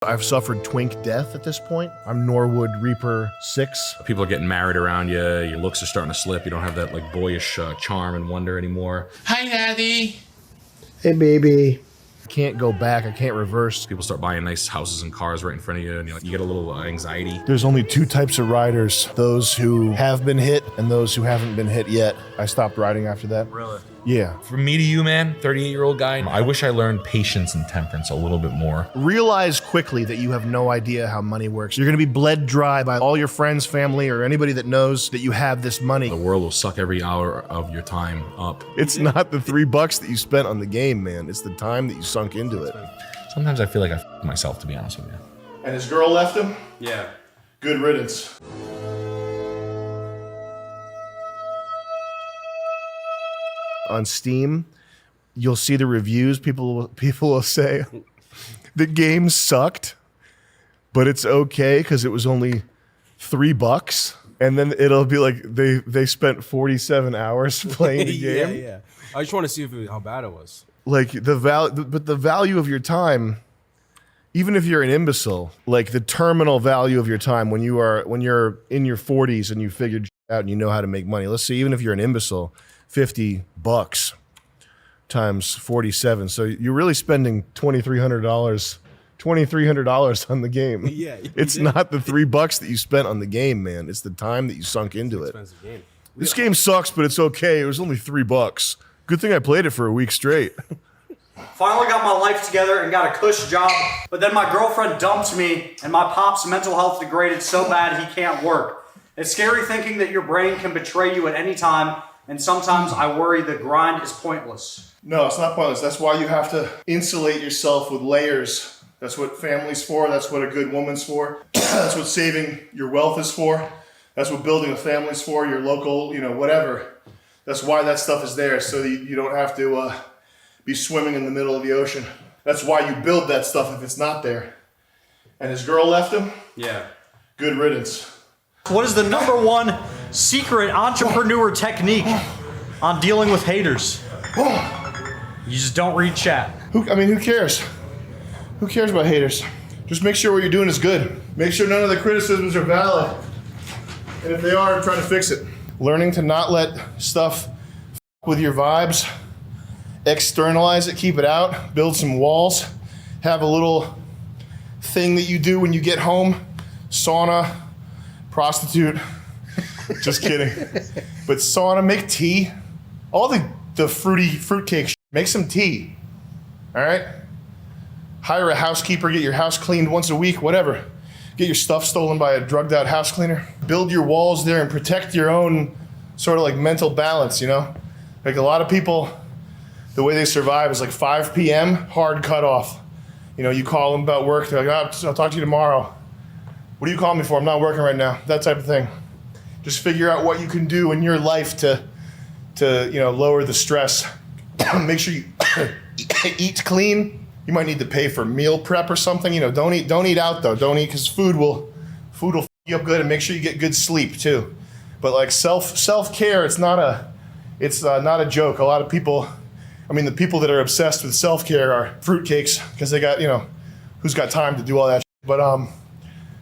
I've suffered twink death at this point. I'm �W𝐻𝐿 Reaper 6. People are getting married around you. Your looks are starting to slip. You don't have that like boyish charm and wonder anymore. Hi, Daddy. Hey, baby. I can't go back. I can't reverse. People start buying nice houses and cars right in front of you, and you get a little anxiety. There's only two types of riders: those who have been hit and those who haven't been hit yet. I stopped riding after that. Really? Yeah. From me to you, man, 38-year-old guy, I wish I learned patience and temperance a little bit more. Realize quickly that you have no idea how money works. You're gonna be bled dry by all your friends, family, or anybody that knows that you have this money. The world will suck every hour of your time up. It's not the $3 that you spent on the game, man. It's the time that you sunk into it. Sometimes I feel like I f***ed myself, to be honest with you. And his girl left him? Yeah. Good riddance. On Steam, you'll see the reviews. People will say the game sucked, but it's okay because it was only $3. And then it'll be like they spent 47 hours playing the game. Yeah. I just want to see how bad it was. Like the value of your time, even if you're an imbecile, like the terminal value of your time when you're in your 40s and you figured out and you know how to make money. Let's say even if you're an imbecile, $50 times 47. So you're really spending $2,300 on the game. Yeah, it's not the $3 that you spent on the game, man. It's the time that you sunk into it. Expensive game. This game sucks, but it's okay. It was only $3. Good thing I played it for a week straight. Finally got my life together and got a cush job, but then my girlfriend dumped me and my pop's mental health degraded so bad he can't work. It's scary thinking that your brain can betray you at any time, and sometimes I worry the grind is pointless. No, it's not pointless. That's why you have to insulate yourself with layers. That's what family's for. That's what a good woman's for. That's what saving your wealth is for. That's what building a family's for, your local, whatever. That's why that stuff is there, so you don't have to be swimming in the middle of the ocean. That's why you build that stuff if it's not there. And his girl left him? Yeah. Good riddance. What is the #1 secret entrepreneur technique on dealing with haters? You just don't read chat. Who cares? Who cares about haters? Just make sure what you're doing is good. Make sure none of the criticisms are valid. And if they are, try to fix it. Learning to not let stuff with your vibes. Externalize it, keep it out, build some walls. Have a little thing that you do when you get home. Sauna, prostitute. Just kidding. But sauna, make tea. All the fruitcake shit. Make some tea. All right? Hire a housekeeper, get your house cleaned once a week, whatever. Get your stuff stolen by a drugged out house cleaner. Build your walls there and protect your own sort of like mental balance, Like a lot of people, the way they survive is like 5 p.m., hard cutoff. You call them about work, they're like, I'll talk to you tomorrow. What do you call me for? I'm not working right now. That type of thing. Just figure out what you can do in your life to lower the stress. Make sure you eat clean. You might need to pay for meal prep or something. Don't eat out though. Don't eat because food will f you up good, and make sure you get good sleep too. But like self-care, it's not a joke. A lot of people, the people that are obsessed with self-care are fruitcakes because they got, who's got time to do all that shit. But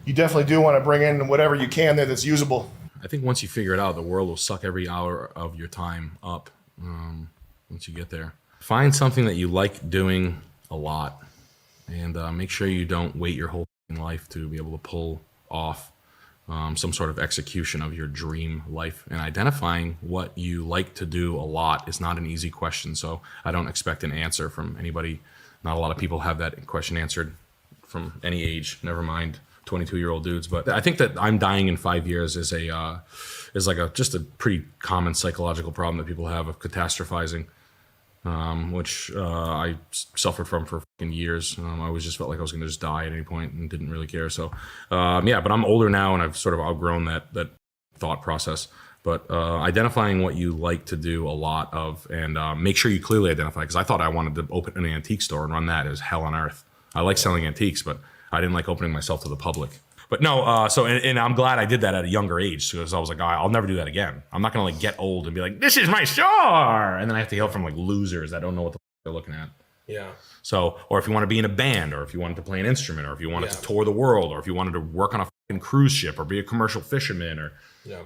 you definitely do want to bring in whatever you can there that's usable. I think once you figure it out, the world will suck every hour of your time up once you get there. Find something that you like doing a lot, and make sure you don't wait your whole life to be able to pull off some sort of execution of your dream life. And identifying what you like to do a lot is not an easy question, so I don't expect an answer from anybody. Not a lot of people have that question answered from any age, never mind 22-year-old dudes. But I think that I'm dying in 5 years is just a pretty common psychological problem that people have of catastrophizing. Which I suffered from for years. I always just felt like I was going to just die at any point and didn't really care. So, yeah, but I'm older now and I've sort of outgrown that thought process. But identifying what you like to do a lot of, and make sure you clearly identify, because I thought I wanted to open an antique store and run that. It was hell on earth. I like selling antiques, but I didn't like opening myself to the public. But no, and I'm glad I did that at a younger age, because I was like, I'll never do that again. I'm not gonna get old and be like, this is my store, and then I have to hear from losers that don't know what the f they're looking at. Yeah. So, or if you want to be in a band, or if you wanted to play an instrument, or if you wanted to tour the world, or if you wanted to work on a fucking cruise ship, or be a commercial fisherman, or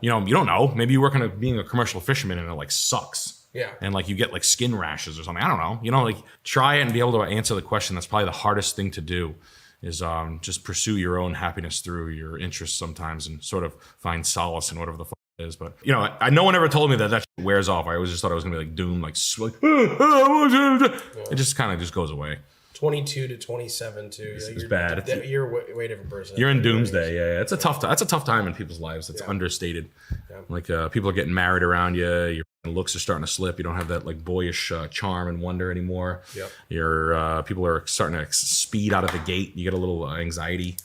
you know, you don't know. Maybe you work on being a commercial fisherman and it like sucks. Yeah. And like you get like skin rashes or something. I don't know. You know, like try it and be able to answer the question. That's probably the hardest thing to do is just pursue your own happiness through your interests sometimes and sort of find solace in whatever the fuck it is. But, you know, no one ever told me that shit wears off. I always just thought I was going to be like doomed, like it just kind of just goes away. 22 to 27 too. It's bad. You're a way different person. You're in doomsday. Yeah. It's a tough time. That's a tough time in people's lives. It's understated. Yeah. Like people are getting married around you. Your looks are starting to slip. You don't have that like boyish charm and wonder anymore. Yep. Your people are starting to speed out of the gate. You get a little anxiety.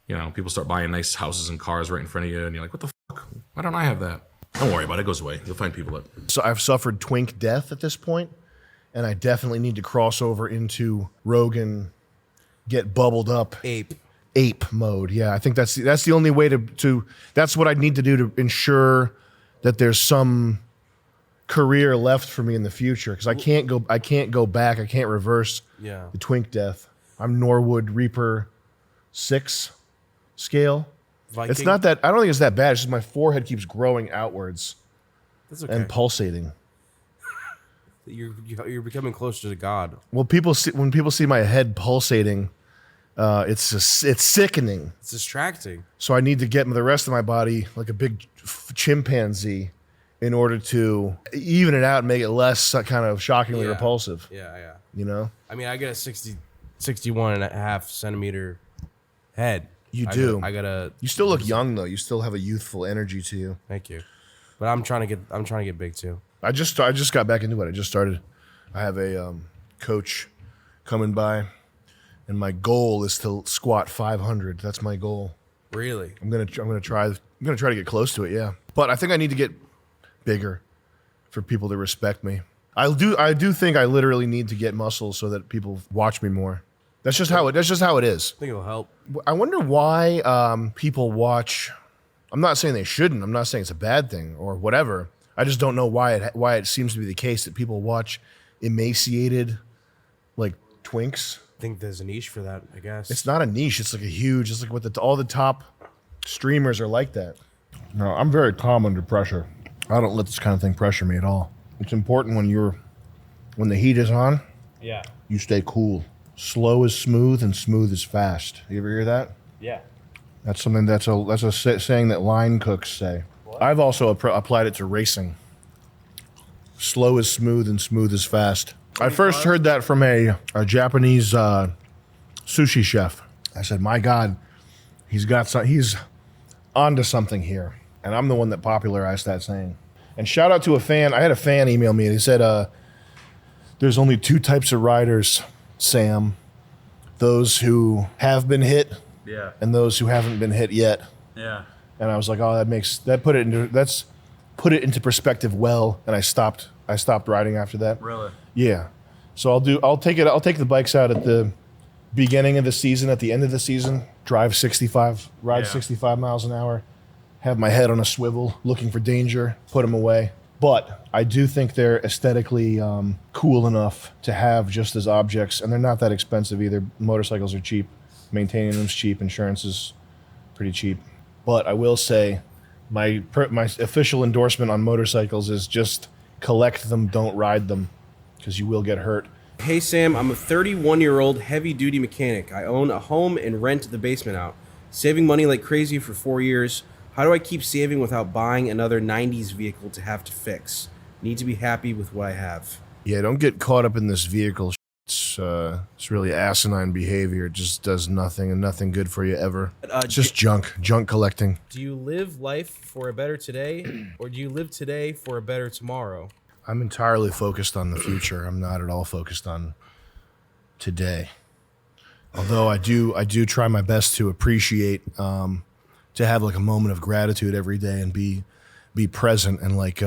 You know, people start buying nice houses and cars right in front of you, and you're like, "What the fuck? Why don't I have that?" Don't worry about it. It goes away. You'll find people that. So I've suffered twink death at this point, and I definitely need to cross over into Rogan, get bubbled up. Ape mode. Yeah, I think that's the only way to that's what I need to do to ensure that there's some career left for me in the future, because I can't go back. I can't reverse the twink death. I'm Norwood Reaper 6 scale. Viking. It's not that, I don't think it's that bad. It's just my forehead keeps growing outwards. That's okay. And pulsating. You're becoming closer to God. Well, when people see my head pulsating, it's sickening. It's distracting. So I need to get the rest of my body like a big chimpanzee in order to even it out and make it less kind of shockingly repulsive. Yeah. You know? I mean, I got a 61 and a half centimeter head. You do. You still look young though. You still have a youthful energy to you. Thank you. But I'm trying to get big too. I just got back into it. I just started. I have a coach coming by, and my goal is to squat 500. That's my goal. Really? I'm gonna try to get close to it. Yeah, but I think I need to get bigger for people to respect me. I do think I literally need to get muscles so that people watch me more. That's just how it is. I think it'll help. I wonder why people watch. I'm not saying they shouldn't. I'm not saying it's a bad thing or whatever. I just don't know why it seems to be the case that people watch emaciated, like twinks. I think there's a niche for that, I guess. It's not a niche. It's like it's like what all the top streamers are like that. No, I'm very calm under pressure. I don't let this kind of thing pressure me at all. It's important when the heat is on. Yeah. You stay cool. Slow is smooth and smooth is fast. You ever hear that? Yeah. That's something that's a saying that line cooks say. What? I've also applied it to racing. Slow is smooth and smooth is fast. I first heard that from a Japanese sushi chef. I said, "My God, he's onto something here." And I'm the one that popularized that saying. And shout out to a fan. I had a fan email me and he said, "There's only 2 types of riders, Sam. Those who have been hit, and those who haven't been hit yet." Yeah. And I was like, "Oh, that's put it into perspective well." And I stopped riding after that. Really? Yeah. So I'll take the bikes out at the beginning of the season, at the end of the season, ride 65 miles an hour, have my head on a swivel, looking for danger, put them away. But I do think they're aesthetically cool enough to have just as objects, and they're not that expensive either. Motorcycles are cheap, maintaining them's cheap, insurance is pretty cheap. But I will say, my official endorsement on motorcycles is just collect them, don't ride them, because you will get hurt. Hey Sam, I'm a 31-year-old heavy-duty mechanic. I own a home and rent the basement out. Saving money like crazy for 4 years. How do I keep saving without buying another 90s vehicle to have to fix? Need to be happy with what I have. Yeah, don't get caught up in this vehicle. It's really asinine behavior. It just does nothing and nothing good for you ever. It's just junk collecting. Do you live life for a better today, or do you live today for a better tomorrow? I'm entirely focused on the future. I'm not at all focused on today. Although I do try my best to appreciate, to have like a moment of gratitude every day and be present and like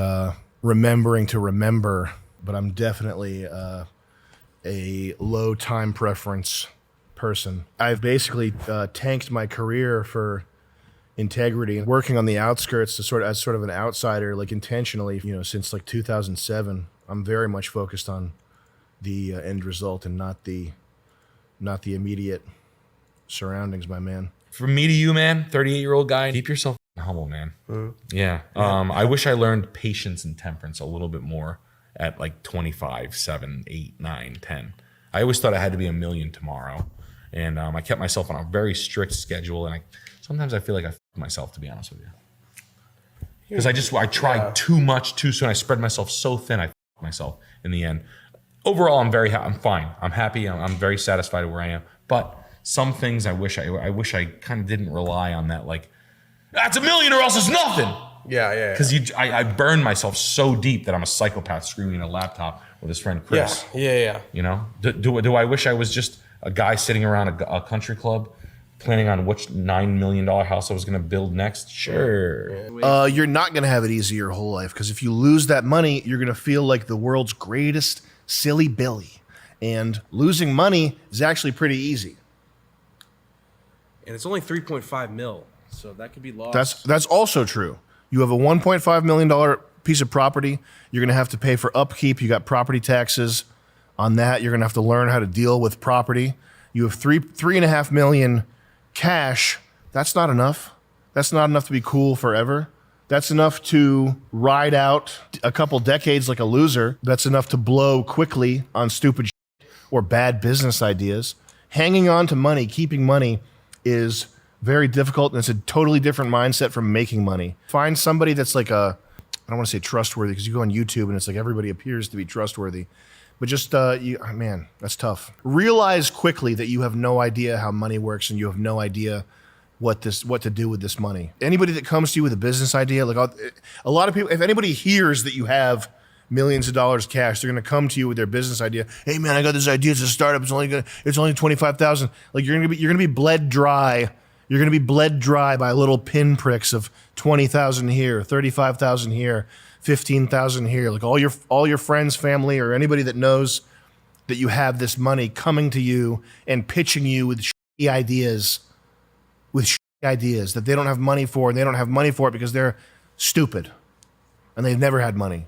remembering to remember. But I'm definitely a low time preference person. I've basically tanked my career for integrity and working on the outskirts as sort of an outsider, like intentionally, since like 2007. I'm very much focused on the end result and not the immediate surroundings, my man. From me to you, man, 38-year-old guy, keep yourself humble, man. Yeah. I wish I learned patience and temperance a little bit more at like 25, 7, 8, 9, 10. I always thought I had to be a million tomorrow. And I kept myself on a very strict schedule. And sometimes I feel like I f***ed myself, to be honest with you. Because I tried too much too soon. I spread myself so thin, I f***ed myself in the end. Overall, I'm fine. I'm happy. I'm very satisfied with where I am. But some things I wish I kind of didn't rely on that. Like, that's a million or else it's nothing. Yeah. Because I burned myself so deep that I'm a psychopath screaming at a laptop with his friend Chris. Yeah. You know, do I wish I was just a guy sitting around a country club planning on which $9 million house I was going to build next? Sure. You're not going to have it easy your whole life, because if you lose that money, you're going to feel like the world's greatest silly Billy. And losing money is actually pretty easy. And it's only 3.5 mil, so that could be lost. That's also true. You have a $1.5 million piece of property. You're going to have to pay for upkeep. You got property taxes on that. You're going to have to learn how to deal with property. You have $3.5 million cash. That's not enough. That's not enough to be cool forever. That's enough to ride out a couple decades like a loser. That's enough to blow quickly on stupid shit or bad business ideas. Hanging on to money, keeping money is very difficult, and it's a totally different mindset from making money. Find somebody that's like I don't want to say trustworthy, because you go on YouTube and it's like everybody appears to be trustworthy. But just, man, that's tough. Realize quickly that you have no idea how money works, and you have no idea what to do with this money. Anybody that comes to you with a business idea, like a lot of people, if anybody hears that you have millions of dollars cash, they're going to come to you with their business idea. Hey man, I got this idea. It's a startup. It's only 25,000. Like you're going to be bled dry. You're going to be bled dry by little pinpricks of 20,000 here, 35,000 here, 15,000 here. Like all your friends, family, or anybody that knows that you have this money coming to you and pitching you with shitty ideas, that they don't have money for, and they don't have money for it because they're stupid and they've never had money.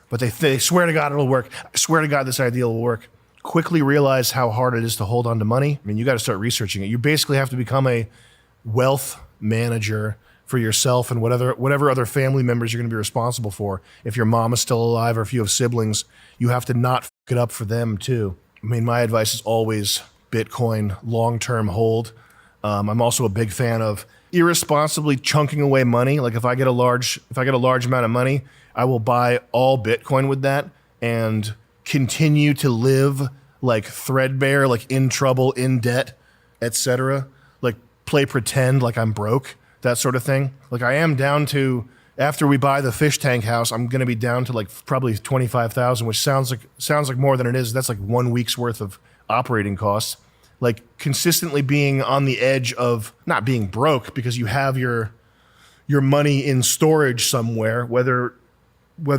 But they swear to God it'll work. I swear to God this idea will work. Quickly realize how hard it is to hold on to money. I mean, you got to start researching it. You basically have to become a wealth manager for yourself and whatever other family members you're going to be responsible for. If your mom is still alive or if you have siblings, you have to not fuck it up for them too. I mean, my advice is always Bitcoin, long-term hold. I'm also a big fan of irresponsibly chunking away money. Like if I get a large amount of money, I will buy all Bitcoin with that and continue to live like threadbare, like in trouble, in debt, etc. Like play pretend like I'm broke, that sort of thing. Like I am down to, after we buy the fish tank house, I'm going to be down to like probably 25,000, which sounds like more than it is. That's like 1 week's worth of operating costs. Like consistently being on the edge of not being broke because you have your money in storage somewhere, whether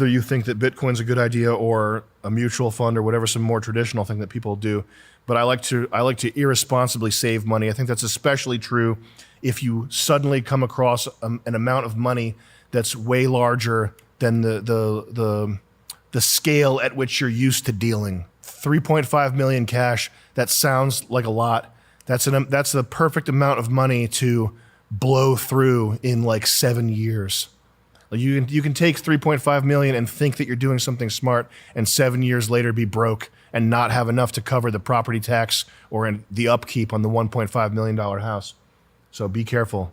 you think that Bitcoin's a good idea or a mutual fund or whatever, some more traditional thing that people do. But I like to irresponsibly save money. I think that's especially true if you suddenly come across an amount of money that's way larger than the scale at which you're used to dealing. 3.5 million cash, that sounds like a lot. That's the perfect amount of money to blow through in like 7 years. Like you can take 3.5 million and think that you're doing something smart, and 7 years later be broke and not have enough to cover the property tax or the upkeep on the $1.5 million house. So be careful.